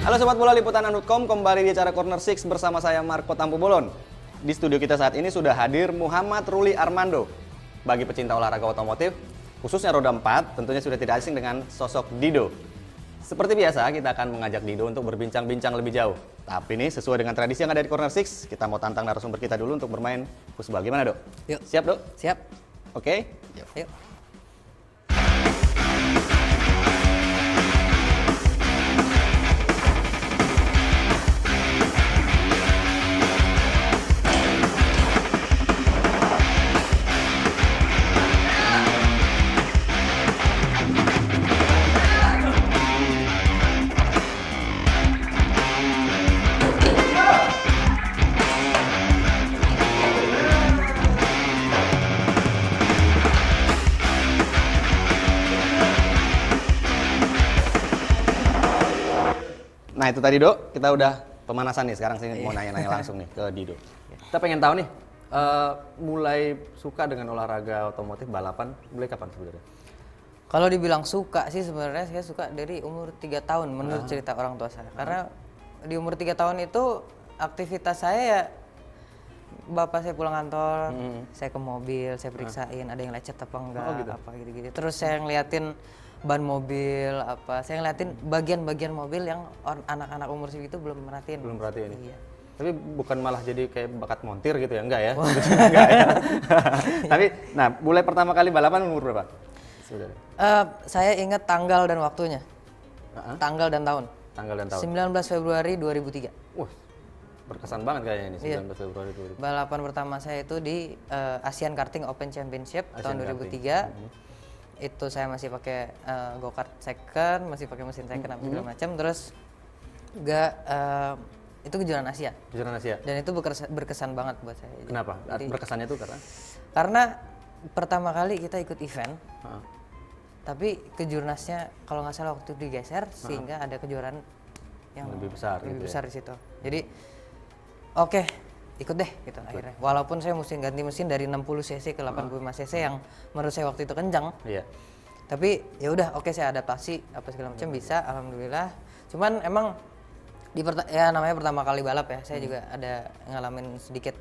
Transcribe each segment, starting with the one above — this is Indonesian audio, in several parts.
Halo Sobat Bola Liputan Anutkom, kembali di acara Corner 6 bersama saya Marco Tampu Bolon. Di studio kita saat ini sudah hadir Muhammad Ruli Armando. Bagi pecinta olahraga otomotif, khususnya roda 4, tentunya sudah tidak asing dengan sosok Dido. Seperti biasa, kita akan mengajak Dido untuk berbincang-bincang lebih jauh. Tapi nih, sesuai dengan tradisi yang ada di Corner 6, kita mau tantang narasumber kita dulu untuk bermain futsal. Gimana, Dok? Yuk. Siap, Dok? Siap. Oke? Yuk. Nah itu tadi Dok, kita udah pemanasan nih, sekarang saya mau nanya-nanya langsung nih ke Dido. Kita pengen tahu nih, mulai suka dengan olahraga otomotif balapan, mulai kapan sebenarnya? Kalau dibilang suka sih sebenarnya saya suka dari umur 3 tahun menurut cerita orang tua saya. Karena di umur 3 tahun itu aktivitas saya ya bapak saya pulang kantor, saya ke mobil, saya periksain ada yang lecet apa enggak, gitu. apa gitu-gitu. Terus saya ngeliatin ban mobil, saya ngeliatin bagian-bagian mobil yang anak-anak umur segitu belum merhatiin. Belum perhatiin. Iya. Tapi bukan malah jadi kayak bakat montir gitu ya, enggak ya? Enggak ya? Tapi, nah mulai pertama kali balapan umur berapa? Sebenarnya. Saya ingat tanggal dan waktunya, tanggal dan tahun. Tanggal dan tahun. 19 Februari 2003. Wah, berkesan banget kayaknya ini, 19 Iya. Februari 2003. Balapan pertama saya itu di Asian Karting Open Championship Asian tahun Karting. 2003. Itu saya masih pakai go-kart second, masih pakai mesin second apa segala macam. Terus juga itu kejuaraan Asia. Kejuaraan Asia. Dan itu berkesan banget buat saya. Kenapa? Berkesannya tuh karena? Karena pertama kali kita ikut event, Heeh. tapi kejurnasnya kalau nggak salah waktu itu digeser sehingga ada kejuaraan yang Lebih besar lebih gitu ya. besar di situ. Jadi oke, ikut deh gitu akhirnya. Walaupun saya mesti ganti mesin dari 60 cc ke 85 cc yang menurut saya waktu itu kencang. Iya. Tapi ya udah oke saya adaptasi apa segala macam bisa alhamdulillah. Cuman emang ya namanya pertama kali balap ya, saya juga ada ngalamin sedikit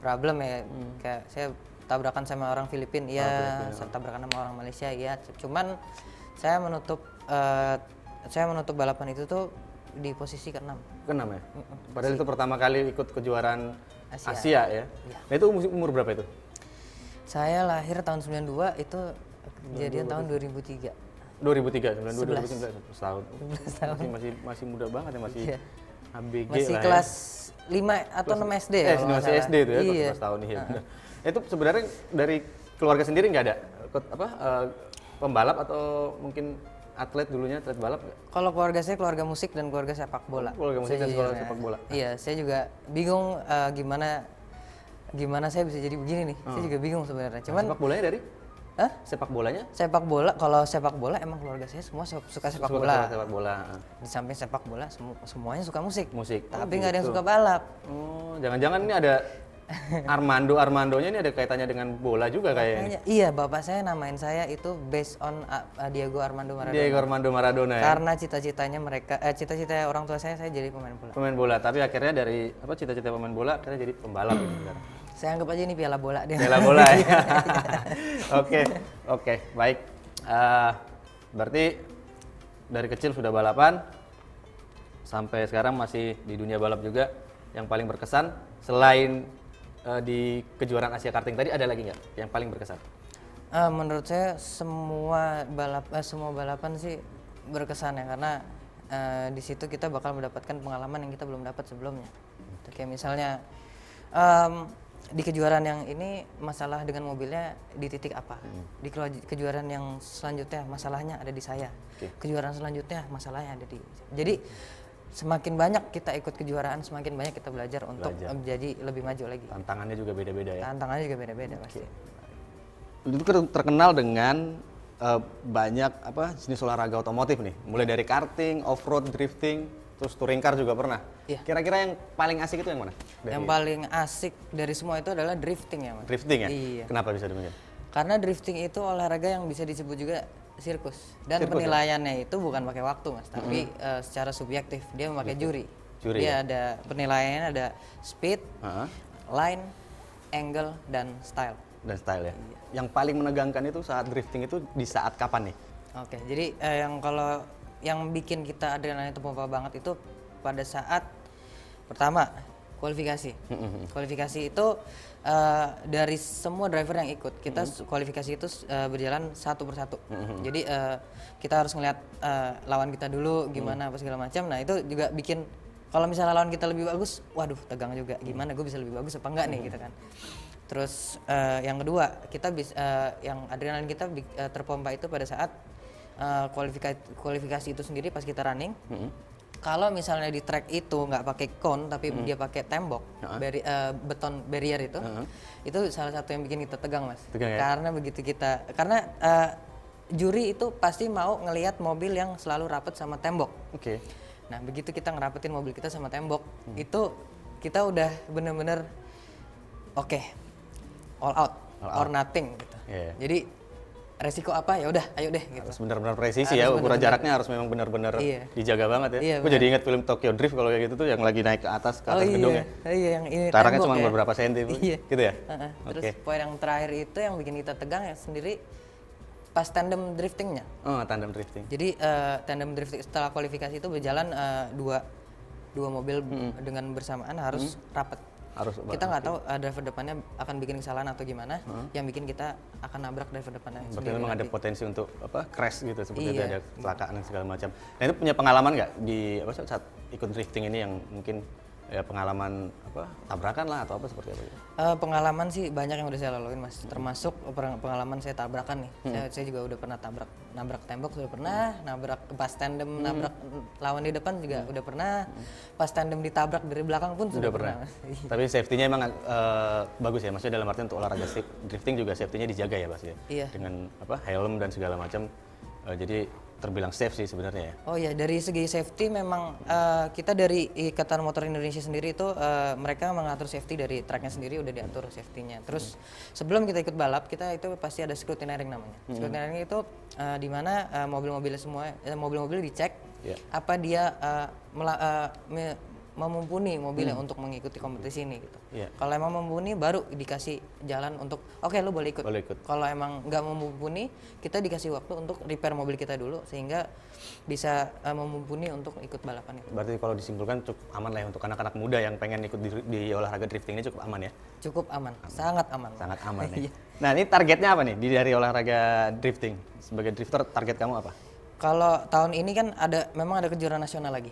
problem ya. Kayak saya tabrakan sama orang Filipina, ya, tabrakan sama orang Malaysia, ya. Cuman saya menutup balapan itu tuh di posisi ke-6. Ke-6 ya? Padahal itu pertama kali ikut kejuaraan Asia. Asia ya? Nah itu umur berapa itu? Saya lahir tahun 92, itu kejadian tahun 2003. 2003, 92, 2003, 11 tahun. 11 tahun. Masih muda banget ya, masih Iya. ABG Masih lah kelas 5 atau 6 SD ya kalau nggak masih salah. SD itu ya, Iya. 11 tahun iya. Nah, itu sebenarnya dari keluarga sendiri nggak ada pembalap atau mungkin atlet dulunya, atlet balap nggak? Kalau keluarga saya keluarga musik dan keluarga sepak bola. Keluarga musik dan keluarga Sejujurnya. sepak bola. Iya, saya juga bingung gimana saya bisa jadi begini nih. Saya juga bingung sebenarnya. Cuman Sepak bolanya dari? Hah? Sepak bolanya? Sepak bola, kalau sepak bola emang keluarga saya semua suka sepak bola. Sepak bola. Di samping sepak bola semuanya suka musik. Musik. Tapi nggak ada yang suka balap. Oh, jangan-jangan ini ada Armandonya ini ada kaitannya dengan bola juga kayaknya. Iya, bapak saya namain saya itu based on Diego Armando Maradona. Diego Armando Maradona ya. Karena cita-cita orang tua saya jadi pemain bola. Pemain bola, tapi akhirnya dari cita-cita pemain bola akhirnya jadi pembalap gitu sekarang. Saya anggap aja ini piala bola deh. Piala bola ya. Oke, baik. Berarti dari kecil sudah balapan, sampai sekarang masih di dunia balap juga. Yang paling berkesan selain di kejuaraan Asia Karting tadi ada lagi nggak yang paling berkesan? Menurut saya semua balapan sih berkesan ya, karena di situ kita bakal mendapatkan pengalaman yang kita belum dapat sebelumnya. Kayak misalnya di kejuaraan yang ini masalah dengan mobilnya di titik apa, di kejuaraan yang selanjutnya masalahnya ada di saya, kejuaraan selanjutnya masalahnya ada di, jadi semakin banyak kita ikut kejuaraan semakin banyak kita belajar untuk menjadi lebih maju lagi. Tantangannya juga beda-beda ya. Tantangannya juga beda-beda pasti. Itu terkenal dengan banyak jenis olahraga otomotif nih, mulai dari karting, off-road, drifting, terus touring car juga pernah. Iya. Kira-kira yang paling asik itu yang mana? Yang paling asik dari semua itu adalah drifting ya, Mas. Drifting ya? Iya. Kenapa bisa demikian? Karena drifting itu olahraga yang bisa disebut juga sirkus. Dan Sirkus, penilaiannya itu bukan pakai waktu Mas, tapi secara subjektif dia memakai juri. Juri, Dia ada penilaiannya, ada speed, Heeh. line, angle, dan style. Dan style ya. Yang paling menegangkan itu saat drifting itu di saat kapan nih? Oke, jadi yang bikin kita adrenalin itu pompa banget itu pada saat pertama kualifikasi. Kualifikasi itu dari semua driver yang ikut kita kualifikasi itu berjalan satu persatu. Jadi kita harus ngeliat lawan kita dulu gimana apa segala macam. Nah itu juga bikin kalau misalnya lawan kita lebih bagus, waduh tegang juga. Gimana gue bisa lebih bagus apa enggak nih gitu kan. Terus yang kedua kita yang adrenalin kita terpompa itu pada saat kualifikasi itu sendiri pas kita running. Kalau misalnya di track itu nggak pakai cone tapi dia pakai tembok, beton barrier itu salah satu yang bikin kita tegang Mas. Tegang, ya? Karena juri itu pasti mau ngelihat mobil yang selalu rapet sama tembok. Oke. Nah begitu kita ngerapetin mobil kita sama tembok, itu kita udah bener-bener oke, all out or nothing gitu. Yeah. Jadi resiko apa ya udah ayo deh gitu. Harus benar-benar presisi ya, ukuran jaraknya harus memang benar-benar dijaga banget ya. Iya, Gue jadi ingat film Tokyo Drift kalau kayak gitu tuh yang lagi naik ke atas gedung ya. Iya, yang ini Jaraknya tembok cuma ya. beberapa senti Bu. Iya. Gitu ya. Terus poin yang terakhir itu yang bikin kita tegang ya sendiri pas tandem driftingnya. Oh, tandem drifting. Jadi tandem drifting setelah kualifikasi itu berjalan dua mobil dengan bersamaan harus rapet. Kita nggak tahu driver depannya akan bikin kesalahan atau gimana, yang bikin kita akan nabrak driver depannya. Berarti memang ada potensi untuk crash gitu seperti itu, Iya. ada kecelakaan dan segala macam. Nah itu punya pengalaman nggak di saat ikut drifting ini yang mungkin ya pengalaman tabrakan lah atau apa seperti apa? Pengalaman sih banyak yang udah saya laluin Mas, termasuk pengalaman saya tabrakan nih. Saya juga udah pernah nabrak tembok sudah pernah, nabrak pas tandem nabrak lawan di depan juga udah pernah, pas tandem ditabrak dari belakang pun sudah pernah. Tapi safety-nya emang bagus ya, maksudnya dalam artian untuk olahraga drifting juga safety-nya dijaga ya pasti ya. Iya. Dengan helm dan segala macam, jadi terbilang safe sih sebenarnya ya. Oh ya, dari segi safety memang kita dari Ikatan Motor Indonesia sendiri itu mereka mengatur safety dari tracknya sendiri udah diatur safety-nya. Terus sebelum kita ikut balap kita itu pasti ada scrutineering namanya. Scrutineering itu di mana mobil-mobil dicek apa dia memumpuni mobilnya untuk mengikuti kompetisi ini gitu. Kalau emang memumpuni baru dikasih jalan untuk oke, lu boleh ikut. Kalau emang nggak memumpuni, kita dikasih waktu untuk repair mobil kita dulu sehingga bisa memumpuni untuk ikut balapan itu. Berarti kalau disimpulkan cukup aman lah ya untuk anak-anak muda yang pengen ikut di olahraga drifting ini cukup aman ya? Cukup aman, sangat aman. Sangat aman ya. Nah ini targetnya apa nih dari olahraga drifting? Sebagai drifter target kamu apa? Kalau tahun ini kan memang ada kejuaraan nasional lagi.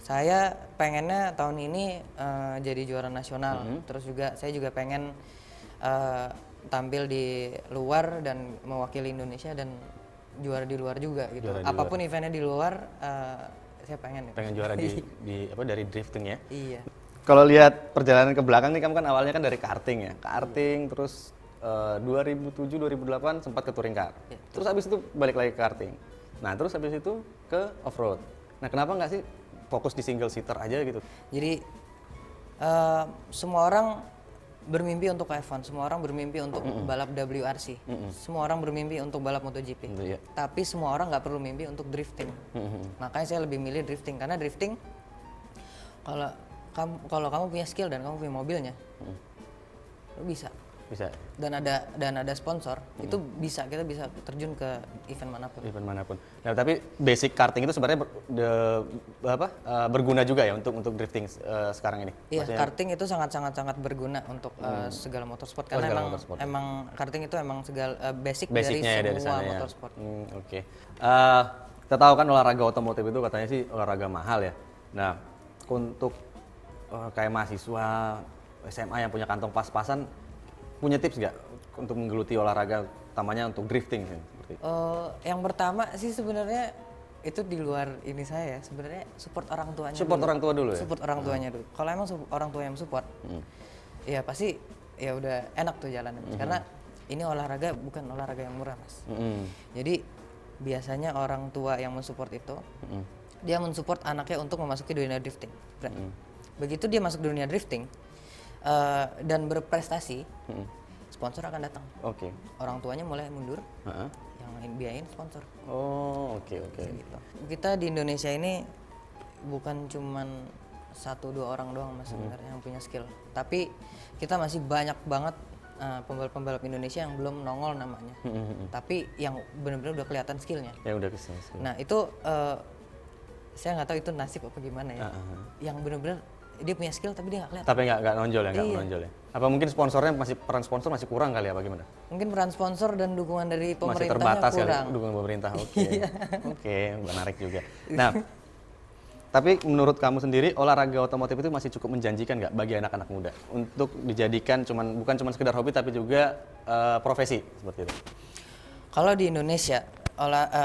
Saya pengennya tahun ini jadi juara nasional. Terus juga saya juga pengen tampil di luar dan mewakili Indonesia dan juara di luar juga gitu. Apapun eventnya di luar, saya pengen. Pengen juara dari drifting ya? Iya. Kalau lihat perjalanan ke belakang nih, kamu kan awalnya kan dari karting ya, karting terus 2007-2008 sempat ke touring car. Terus habis itu balik lagi ke karting. Nah terus habis itu ke off road. Nah kenapa nggak sih fokus di single seater aja gitu? Jadi semua orang bermimpi untuk F1, semua orang bermimpi untuk balap WRC, semua orang bermimpi untuk balap MotoGP. Tapi semua orang nggak perlu mimpi untuk drifting. Makanya saya lebih milih drifting karena drifting kalau kamu punya skill dan kamu punya mobilnya, lo bisa. Dan ada sponsor, itu kita bisa terjun ke event manapun. Nah, tapi basic karting itu sebenarnya berguna juga ya untuk drifting sekarang ini. Iya, karting itu sangat berguna untuk segala motorsport karena emang karting itu emang segala basicnya dari dari semua sana, motorsport. Oke. Kita tahu kan olahraga otomotif itu katanya sih olahraga mahal ya. Nah, untuk kayak mahasiswa SMA yang punya kantong pas-pasan, punya tips nggak untuk menggeluti olahraga utamanya untuk drifting seperti? Yang pertama sih sebenarnya itu di luar ini saya sebenarnya support orang tuanya. Orang tua dulu ya. Support orang tuanya dulu. Kalau emang orang tua yang support, ya pasti ya udah enak tuh jalannya. Karena ini olahraga bukan olahraga yang murah Mas. Jadi biasanya orang tua yang mensupport itu, dia mensupport anaknya untuk memasuki dunia drifting. Begitu dia masuk dunia drifting dan berprestasi, sponsor akan datang. Orang tuanya mulai mundur, yang yang biayain sponsor. Oh, oke. Gitu. Kita di Indonesia ini bukan cuman 1-2 orang doang mas sebenarnya yang punya skill, tapi kita masih banyak banget pembalap-pembalap Indonesia yang belum nongol namanya, tapi yang benar-benar udah kelihatan skillnya. Ya udah kesini. Nah itu saya nggak tahu itu nasib apa gimana ya, yang benar-benar dia punya skill tapi dia nggak kelihatan. Tapi nggak nonjol ya, nggak Iya. menonjol ya. Apa mungkin sponsornya peran sponsor masih kurang kali ya, bagaimana? Mungkin peran sponsor dan dukungan dari Masih pemerintahnya terbatas kurang. kali dukungan pemerintah. Oke. Oke, menarik juga. Nah, tapi menurut kamu sendiri olahraga otomotif itu masih cukup menjanjikan nggak bagi anak-anak muda untuk dijadikan bukan cuma sekedar hobi tapi juga profesi seperti itu? Kalau di Indonesia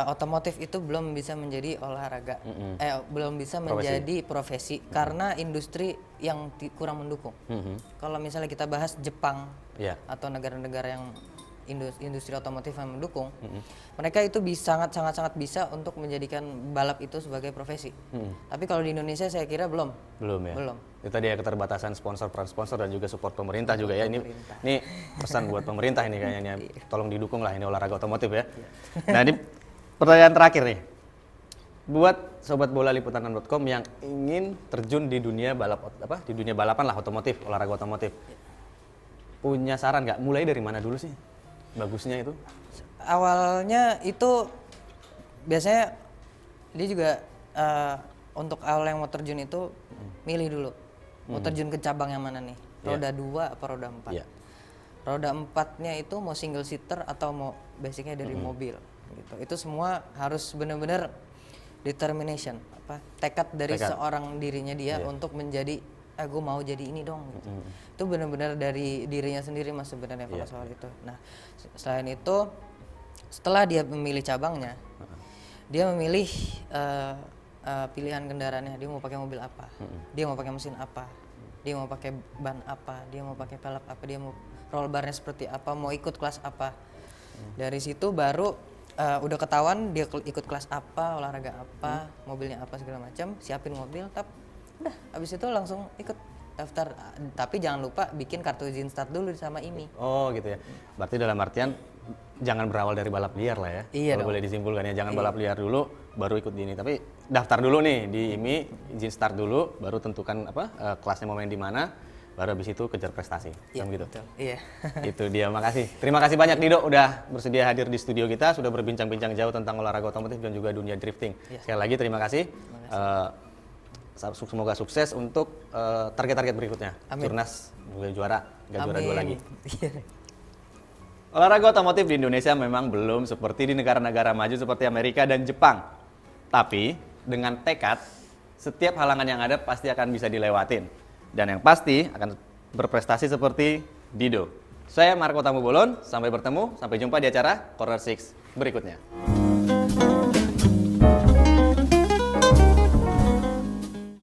otomotif itu belum bisa menjadi olahraga, belum bisa menjadi profesi karena industri yang kurang mendukung. Kalau misalnya kita bahas Jepang atau negara-negara yang industri otomotif yang mendukung, mereka itu sangat bisa untuk menjadikan balap itu sebagai profesi. Tapi kalau di Indonesia saya kira belum. Belum ya. Belum. Itu tadi ya keterbatasan peran sponsor dan juga support pemerintah juga ya. Ini pesan buat pemerintah ini kayaknya. Tolong didukung lah ini olahraga otomotif ya. Nah, ini pertanyaan terakhir nih. Buat sobat bola liputan6.com yang ingin terjun di dunia di dunia balapan lah otomotif, olahraga otomotif. Punya saran nggak? Mulai dari mana dulu sih? Bagusnya itu? Awalnya itu biasanya dia juga untuk awal yang mau terjun itu milih dulu mau terjun ke cabang yang mana nih, roda 2 apa roda 4. Roda 4-nya itu mau single seater atau mau basicnya dari mobil gitu. Itu semua harus benar-benar determination, tekad dari seorang dirinya dia untuk menjadi gue mau jadi ini dong gitu. Itu benar-benar dari dirinya sendiri mas sebenarnya kalau soal itu. Nah selain itu setelah dia memilih cabangnya, dia memilih pilihan kendaraannya. Dia mau pakai mobil apa, dia mau pakai mesin apa, dia mau pakai ban apa, dia mau pakai pelek apa, dia mau roll barnya seperti apa, mau ikut kelas apa. Dari situ baru udah ketahuan dia ikut kelas apa, olahraga apa, mobilnya apa segala macam, siapin mobil, udah habis itu langsung ikut daftar. Tapi jangan lupa bikin kartu izin start dulu sama IMI. Oh gitu ya. Berarti dalam artian jangan berawal dari balap liar lah ya. Iya kalau boleh disimpulkan ya, jangan balap liar dulu baru ikut di ini. Tapi daftar dulu nih di IMI, izin start dulu, baru tentukan kelasnya mau main di mana, baru habis itu kejar prestasi. Iya, gitu. betul. Iya. Itu dia, makasih. Terima kasih banyak Dido udah bersedia hadir di studio kita, sudah berbincang-bincang jauh tentang olahraga otomotif dan juga dunia drifting. Sekali lagi terima kasih. Semoga sukses untuk target-target berikutnya. Jurnas juara, nggak juara 2 lagi. Olahraga otomotif di Indonesia memang belum seperti di negara-negara maju seperti Amerika dan Jepang. Tapi dengan tekad, setiap halangan yang ada pasti akan bisa dilewatin. Dan yang pasti akan berprestasi seperti Dido. Saya Marco Tampu Bolon, sampai bertemu, sampai jumpa di acara Corner 6 berikutnya.